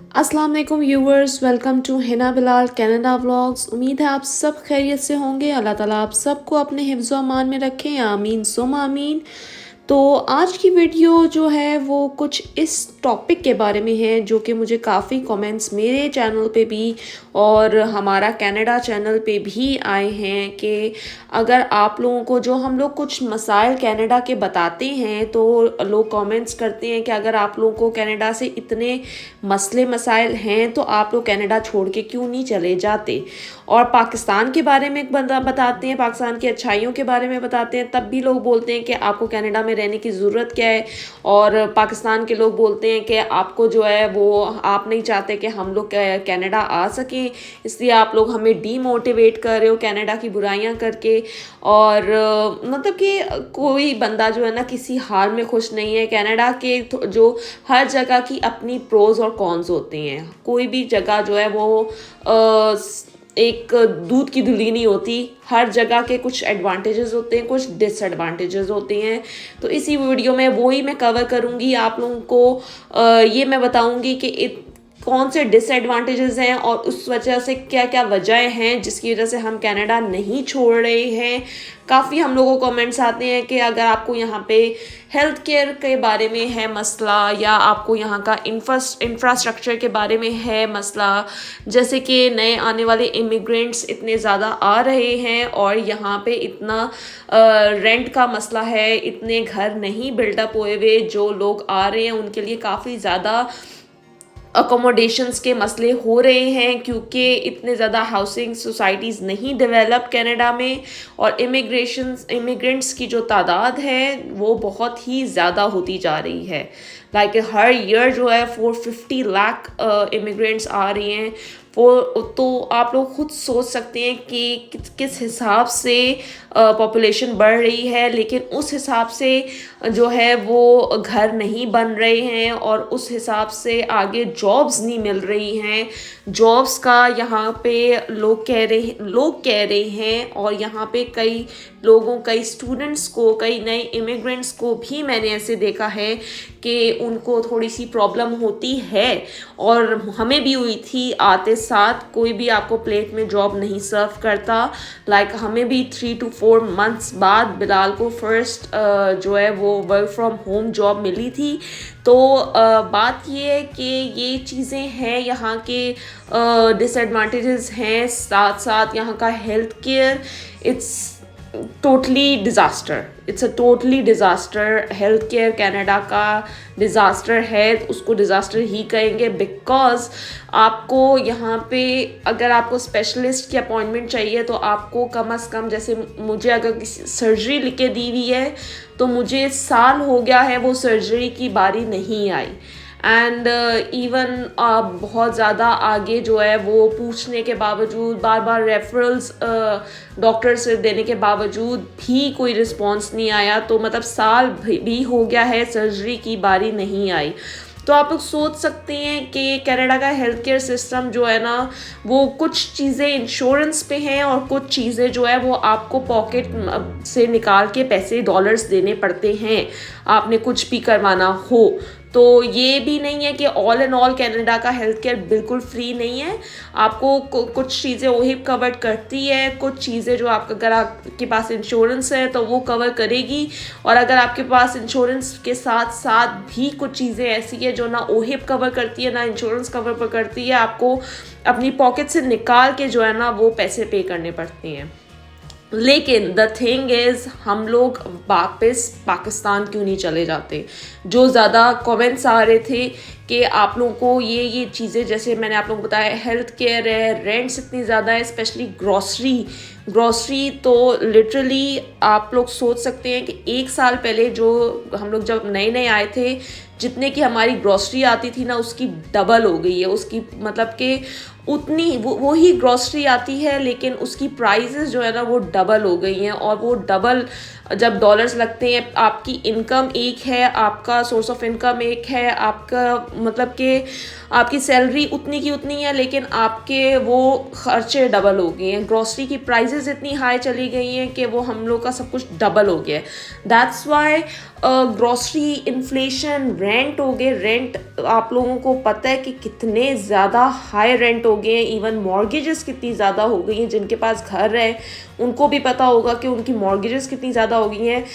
अस्सलाम वालेकुम viewers, welcome to Hina Bilal Canada vlogs. उम्मीद है आप सब खैरियत से होंगे। अल्लाह ताला आप सबको अपने हिफ्ज़ व अमान में रखें, आमीन सुम आमीन। तो आज की वीडियो जो है वो कुछ इस टॉपिक के बारे में है जो कि मुझे काफ़ी कमेंट्स मेरे चैनल पे भी और हमारा कनाडा चैनल पे भी आए हैं कि अगर आप लोगों को जो हम लोग कुछ मसाइल कनाडा के बताते हैं तो लोग कमेंट्स करते हैं कि अगर आप लोगों को कनाडा से इतने मसले मसाइल हैं तो आप लोग कनाडा छोड़ के क्यों नहीं चले जाते। और पाकिस्तान के बारे में बताते हैं, पाकिस्तान की अच्छाइयों के बारे में बताते हैं, तब भी लोग बोलते हैं कि आपको कनाडा में रहने की ज़रूरत क्या है। और पाकिस्तान के लोग बोलते हैं कि आपको जो है वो आप नहीं चाहते कि हम लोग कनाडा आ सकें, इसलिए आप लोग हमें डीमोटिवेट कर रहे हो कनाडा की बुराइयां करके। और मतलब कि कोई बंदा जो है ना किसी हाल में खुश नहीं है। कनाडा के जो हर जगह की अपनी प्रोज और कॉन्स होते हैं। कोई भी जगह जो है वो एक दूध की धुली नहीं होती। हर जगह के कुछ एडवांटेजेस होते हैं, कुछ डिसएडवांटेजेस होते हैं। तो इसी वीडियो में वो ही मैं कवर करूँगी। आप लोगों को ये मैं बताऊँगी कि कौन से डिसएडवांटेजेस हैं और उस वजह से क्या क्या वजह हैं जिसकी वजह से हम कनाडा नहीं छोड़ रहे हैं। काफ़ी हम लोगों को कमेंट्स आते हैं कि अगर आपको यहाँ पे हेल्थ केयर के बारे में है मसला या आपको यहाँ का इंफ्रास्ट्रक्चर के बारे में है मसला, जैसे कि नए आने वाले इमिग्रेंट्स इतने ज़्यादा आ रहे हैं और यहाँ पे इतना रेंट का मसला है, इतने घर नहीं बिल्डअप हुए हुए, जो लोग आ रहे हैं उनके लिए काफ़ी ज़्यादा अकोमोडेशंस के मसले हो रहे हैं क्योंकि इतने ज़्यादा हाउसिंग सोसाइटीज़ नहीं डेवलप कनाडा में। और इमिग्रेंट्स की जो तादाद है वो बहुत ही ज़्यादा होती जा रही है। लाइक हर ईयर जो है 450 लाख इमिग्रेंट्स आ रही हैं। वो तो आप लोग खुद सोच सकते हैं कि किस हिसाब से पॉपुलेशन बढ़ रही है, लेकिन उस हिसाब से जो है वो घर नहीं बन रहे हैं और उस हिसाब से आगे जॉब्स नहीं मिल रही हैं। जॉब्स का यहाँ पे लोग कह रहे हैं और यहाँ पे कई स्टूडेंट्स को, कई नए इमिग्रेंट्स को भी मैंने ऐसे देखा है कि उनको थोड़ी सी प्रॉब्लम होती है। और हमें भी हुई थी, आते साथ कोई भी आपको प्लेट में जॉब नहीं सर्व करता। लाइक हमें भी 3 to 4 मंथ्स बाद बिलाल को फर्स्ट जो है वो वर्क फ्रॉम होम जॉब मिली थी। तो बात ये है कि ये चीज़ें हैं, यहाँ के डिसएडवांटेजेस हैं। साथ साथ यहाँ का health care it's a totally disaster. Health care Canada का डिज़ास्टर है, उसको डिज़ास्टर ही कहेंगे। बिकॉज आपको यहाँ पे अगर आपको स्पेशलिस्ट की अपॉइंटमेंट चाहिए तो आपको कम से कम, जैसे मुझे अगर किसी सर्जरी लिख के दी हुई है तो मुझे साल हो गया है वो सर्जरी की बारी नहीं आई। एंड इवन बहुत ज़्यादा आगे जो है वो पूछने के बावजूद, बार बार रेफरल्स डॉक्टर से देने के बावजूद भी कोई रिस्पॉन्स नहीं आया। तो मतलब साल भी हो गया है, सर्जरी की बारी नहीं आई। तो आप लोग सोच सकते हैं कि कनाडा का हेल्थ केयर सिस्टम जो है ना वो कुछ चीज़ें इंश्योरेंस पे हैं और कुछ चीज़ें जो है वो आपको पॉकेट से निकाल के पैसे डॉलर्स देने पड़ते हैं आपने कुछ भी करवाना हो। तो ये भी नहीं है कि ऑल एंड ऑल कनाडा का हेल्थ केयर बिल्कुल फ्री नहीं है। आपको कुछ चीज़ें ओहिप कवर करती है, कुछ चीज़ें जो आप, अगर आपके पास इंश्योरेंस है तो वो कवर करेगी। और अगर आपके पास इंश्योरेंस के साथ साथ भी कुछ चीज़ें ऐसी है जो ना ओहिप कवर करती है ना इंश्योरेंस कवर करती है, आपको अपनी पॉकेट से निकाल के जो है ना वो पैसे पे करने पड़ते हैं। लेकिन द थिंग इज़, हम लोग वापस पाकिस्तान क्यों नहीं चले जाते। जो ज़्यादा कमेंट्स आ रहे थे कि आप लोगों को ये चीज़ें, जैसे मैंने आप लोगों को बताया, हेल्थ केयर है, रेंट्स इतनी ज़्यादा है, स्पेशली ग्रॉसरी तो लिटरली आप लोग सोच सकते हैं कि 1 साल पहले जो हम लोग जब नए आए थे, जितने की हमारी ग्रॉसरी आती थी ना उसकी डबल हो गई है उसकी, मतलब कि उतनी वो ही ग्रॉसरी आती है, लेकिन उसकी प्राइसेस जो है ना वो डबल हो गई हैं। और वो डबल जब डॉलर्स लगते हैं, आपकी इनकम एक है, आपका सोर्स ऑफ इनकम एक है, आपका मतलब कि आपकी सैलरी उतनी की उतनी है, लेकिन आपके वो खर्चे डबल हो गए हैं। ग्रॉसरी की प्राइसेस इतनी हाई चली गई हैं कि वो हम लोग का सब कुछ डबल हो गया है। That's why grocery, inflation, rent हो गए। रेंट आप लोगों को पता है कि कितने ज़्यादा हाई रेंट हो गए हैं। इवन मॉर्गेजेस कितनी ज़्यादा हो गई हैं। जिनके पास घर है उनको भी पता होगा कि उनकी मॉर्गेजेस कितनी ज़्यादा हो गई हैं।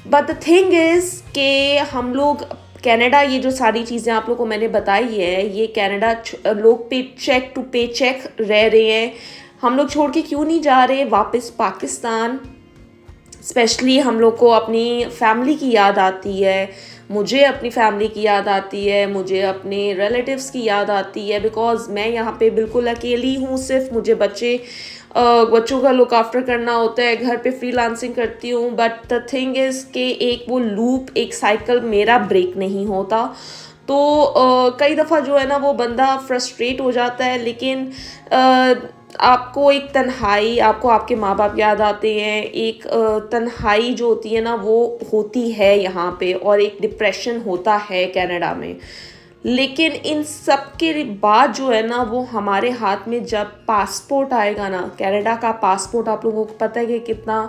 बट द थिंग इज़ कि हम लोग कनाडा, ये जो सारी चीज़ें आप लोगों को मैंने बताई है, ये कनाडा लोग पे चेक टू पे चेक रह रहे हैं। हम लोग छोड़ के क्यों नहीं जा रहे वापस पाकिस्तान? स्पेशली हम लोग को अपनी फैमिली की याद आती है, मुझे अपनी फैमिली की याद आती है, मुझे अपने रिलेटिव्स की याद आती है। बिकॉज़ मैं यहाँ पे बिल्कुल अकेली हूँ, सिर्फ मुझे बच्चों का लुक आफ्टर करना होता है, घर पे फ्रीलांसिंग करती हूँ। बट द थिंग इज़ कि एक वो लूप, एक साइकिल मेरा ब्रेक नहीं होता। तो कई दफ़ा जो है ना वो बंदा फ्रस्ट्रेट हो जाता है। लेकिन आपको एक तन्हाई, आपको आपके माँ बाप याद आते हैं। एक तन्हाई जो होती है ना वो होती है यहाँ पे, और एक डिप्रेशन होता है कनाडा में। लेकिन इन सब के बाद जो है ना वो हमारे हाथ में जब पासपोर्ट आएगा ना, कनाडा का पासपोर्ट, आप लोगों को पता है कि कितना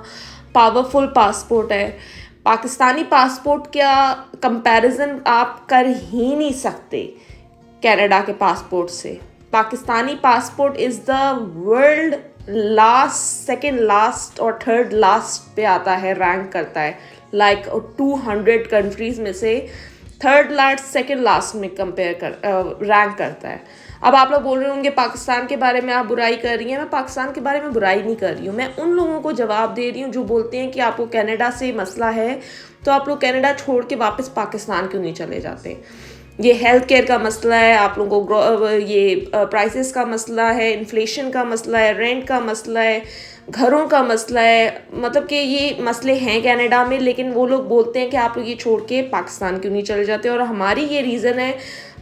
पावरफुल पासपोर्ट है। पाकिस्तानी पासपोर्ट का कंपैरिजन आप कर ही नहीं सकते कनाडा के पासपोर्ट से। Pakistani passport is the world last, second last और थर्ड लास्ट पे आता है, रैंक करता है। लाइक 200 कंट्रीज़ में से थर्ड लास्ट, सेकेंड लास्ट में रैंक करता है। अब आप लोग बोल रहे होंगे पाकिस्तान के बारे में आप बुराई कर रही हैं। मैं पाकिस्तान के बारे में बुराई नहीं कर रही हूँ, मैं उन लोगों को जवाब दे रही हूँ जो बोलते हैं कि आपको कनाडा से मसला है तो आप लोग कनाडा छोड़ के वापस पाकिस्तान क्यों नहीं चले जाते। ये हेल्थ केयर का मसला है, आप लोगों को ये प्राइसेस का मसला है, इन्फ्लेशन का मसला है, रेंट का मसला है, घरों का मसला है। मतलब कि ये मसले हैं कनाडा में, लेकिन वो लोग बोलते हैं कि आप लोग ये छोड़ के पाकिस्तान क्यों नहीं चले जाते। और हमारी ये रीज़न है,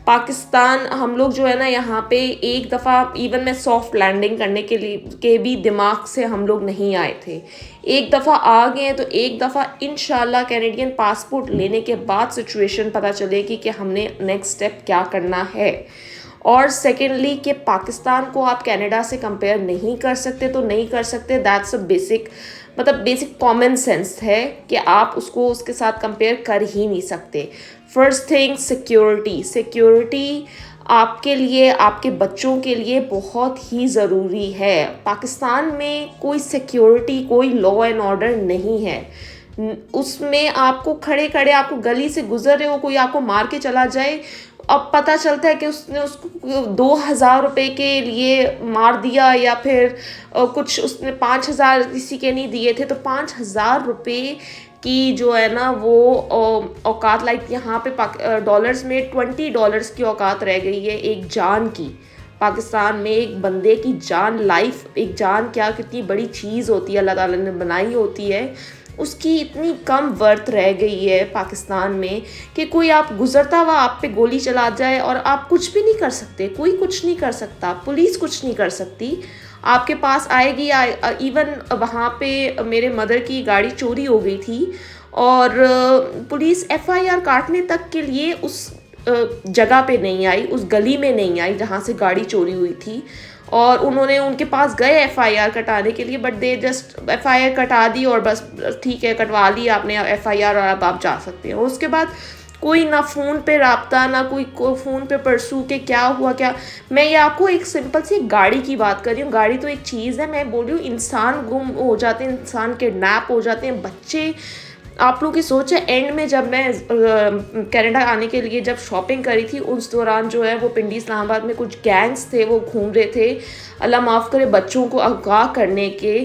पाकिस्तान हम लोग जो है ना यहाँ पे एक दफ़ा, इवन मैं सॉफ्ट लैंडिंग करने के भी दिमाग से हम लोग नहीं आए थे। एक दफ़ा आ गए तो एक दफ़ा इंशाल्लाह कैनेडियन पासपोर्ट लेने के बाद सिचुएशन पता चलेगी कि हमने नेक्स्ट स्टेप क्या करना है। और सेकेंडली कि पाकिस्तान को आप कनाडा से कंपेयर नहीं कर सकते तो नहीं कर सकते। दैट्स अ बेसिक, मतलब बेसिक कॉमन सेंस है कि आप उसको उसके साथ कंपेयर कर ही नहीं सकते। फर्स्ट थिंग, सिक्योरिटी आपके लिए, आपके बच्चों के लिए बहुत ही ज़रूरी है। पाकिस्तान में कोई सिक्योरिटी, कोई लॉ एंड ऑर्डर नहीं है। उसमें आपको खड़े खड़े, आपको गली से गुजर रहे हो, कोई आपको मार के चला जाए, अब पता चलता है कि उसने उसको 2,000 रुपये के लिए मार दिया, या फिर कुछ उसने 5,000 किसी के नहीं दिए थे तो 5,000 रुपये की जो है ना वो औकात, लाइक यहाँ पे डॉलर्स में $20 की औकात रह गई है एक जान की। पाकिस्तान में एक बंदे की जान, लाइफ, एक जान क्या कितनी बड़ी चीज़ होती है, अल्लाह ताला ने बनाई होती है, उसकी इतनी कम वर्थ रह गई है पाकिस्तान में कि कोई आप गुजरता हुआ आप पे गोली चला जाए और आप कुछ भी नहीं कर सकते। कोई कुछ नहीं कर सकता, पुलिस कुछ नहीं कर सकती, आपके पास आएगी। इवन वहाँ पे मेरे मदर की गाड़ी चोरी हो गई थी और पुलिस FIR काटने तक के लिए उस जगह पे नहीं आई, उस गली में नहीं आई जहाँ से गाड़ी चोरी हुई थी। और उन्होंने, उनके पास गए FIR कटाने के लिए, बट दे जस्ट FIR कटा दी और बस ठीक है, कटवा ली आपने FIR और अब आप जा सकते हैं। और उसके बाद कोई ना फ़ोन पे राब्ता, ना कोई फ़ोन पे परसू के क्या हुआ क्या। मैं ये आपको एक सिंपल सी गाड़ी की बात कर रही हूँ। गाड़ी तो एक चीज़ है, मैं बोल रही हूँ इंसान गुम हो जाते हैं, इंसान किडनैप हो जाते हैं, बच्चे। आप लोग की सोच है, एंड में जब मैं कनाडा आने के लिए जब शॉपिंग करी थी, उस दौरान जो है वो पिंडी इस्लामाबाद में कुछ गैंग्स थे, वो घूम रहे थे, अल्लाह माफ़ करे, बच्चों को आगाह करने के।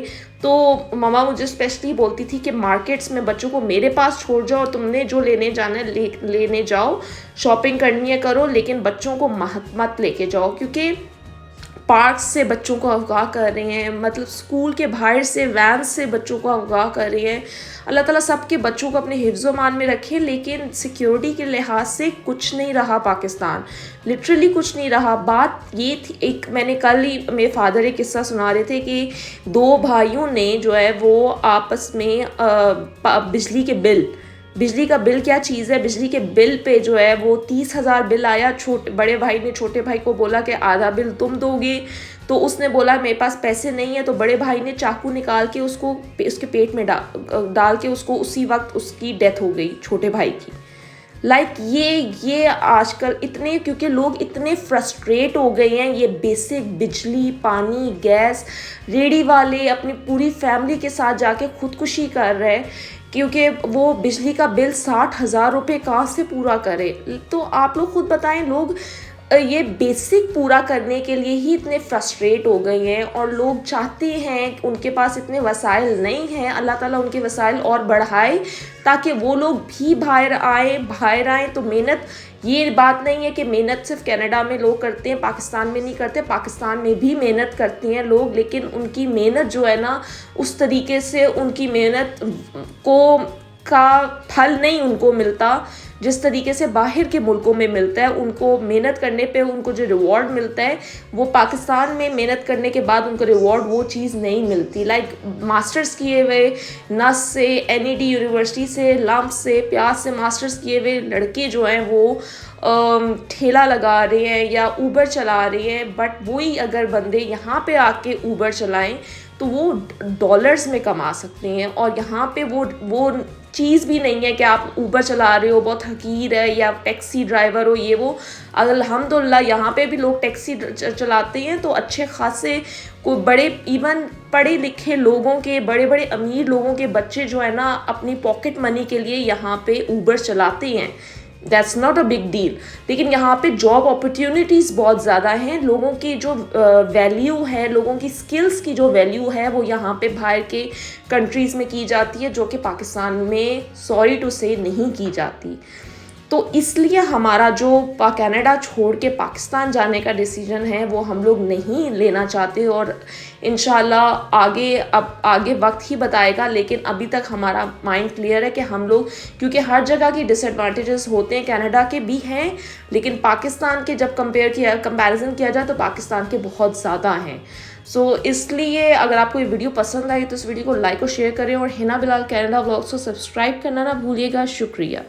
तो ममा मुझे स्पेशली बोलती थी कि मार्केट्स में बच्चों को मेरे पास छोड़ जाओ और तुमने जो लेने जाना है लेने जाओ, शॉपिंग करनी है करो, लेकिन बच्चों को मत लेके जाओ। क्योंकि पार्क से बच्चों को अगवा कर रहे हैं, मतलब स्कूल के बाहर से वैन से बच्चों को अगवा कर रहे हैं। अल्लाह ताला सबके बच्चों को अपने हिफ्ज़ मान में रखे, लेकिन सिक्योरिटी के लिहाज से कुछ नहीं रहा पाकिस्तान, लिटरली कुछ नहीं रहा। बात ये थी, एक मैंने कल ही मेरे फादर एक किस्सा सुना रहे थे कि 2 भाइयों ने जो है वो आपस में बिजली का बिल क्या चीज़ है, बिजली के बिल पे जो है वो 30,000 बिल आया। बड़े भाई ने छोटे भाई को बोला कि आधा बिल तुम दोगे, तो उसने बोला मेरे पास पैसे नहीं है, तो बड़े भाई ने चाकू निकाल के उसको उसके पेट में डाल के उसको उसी वक्त उसकी डेथ हो गई, छोटे भाई की। ये आजकल इतने, क्योंकि लोग इतने फ्रस्ट्रेट हो गए हैं, ये बेसिक बिजली, पानी, गैस, रेडी वाले अपनी पूरी फैमिली के साथ जाके खुदकुशी कर रहे हैं, क्योंकि वो बिजली का बिल 60,000 रुपये कहाँ से पूरा करे। तो आप लोग खुद बताएं, लोग ये बेसिक पूरा करने के लिए ही इतने फ्रस्ट्रेट हो गए हैं, और लोग चाहते हैं, उनके पास इतने वसाइल नहीं हैं, अल्लाह ताला उनके वसाइल और बढ़ाए ताकि वो लोग भी बाहर आएँ। तो मेहनत, ये बात नहीं है कि मेहनत सिर्फ कनाडा में लोग करते हैं, पाकिस्तान में नहीं करते, पाकिस्तान में भी मेहनत करते हैं लोग, लेकिन उनकी मेहनत जो है ना, उस तरीके से उनकी मेहनत का फल नहीं उनको मिलता जिस तरीके से बाहर के मुल्कों में मिलता है। उनको मेहनत करने पे उनको जो रिवॉर्ड मिलता है, वो पाकिस्तान में मेहनत करने के बाद उनको रिवॉर्ड वो चीज़ नहीं मिलती। मास्टर्स किए हुए नस से, NED यूनिवर्सिटी से, लम्प से, प्याज से मास्टर्स किए हुए लड़के जो हैं वो ठेला लगा रहे हैं या ऊबर चला रहे हैं, बट वही अगर बंदे यहाँ पे आके ऊबर चलाएं तो वो डॉलर्स में कमा सकते हैं। और यहाँ पे वो चीज़ भी नहीं है कि आप ऊबर चला रहे हो बहुत हकीर है, या टैक्सी ड्राइवर हो, ये वो। अल्हम्दुलिल्लाह यहाँ पे भी लोग टैक्सी चलाते हैं, तो अच्छे खासे कोई बड़े इवन पढ़े लिखे लोगों के, बड़े बड़े अमीर लोगों के बच्चे जो है ना, अपनी पॉकेट मनी के लिए यहाँ पे ऊबर चलाते हैं। That's not a big deal. लेकिन यहाँ पे जॉब अपॉर्चुनिटीज़ बहुत ज़्यादा हैं, लोगों की जो वैल्यू है, लोगों की स्किल्स की जो वैल्यू है, वो यहाँ पे बाहर के कंट्रीज़ में की जाती है, जो कि पाकिस्तान में सॉरी टू से नहीं की जाती। तो इसलिए हमारा जो कनाडा छोड़ के पाकिस्तान जाने का डिसीजन है वो हम लोग नहीं लेना चाहते, और इंशाल्लाह आगे वक्त ही बताएगा। लेकिन अभी तक हमारा माइंड क्लियर है कि हम लोग, क्योंकि हर जगह की डिसएडवांटेजेस होते हैं, कनाडा के भी हैं, लेकिन पाकिस्तान के जब कंपैरिजन किया जाए तो पाकिस्तान के बहुत ज़्यादा हैं। सो इसलिए अगर आपको ये वीडियो पसंद आई तो इस वीडियो को लाइक और शेयर करें, और हिना बिलाल कनाडा व्लॉग्स को सब्सक्राइब करना ना भूलिएगा। शुक्रिया।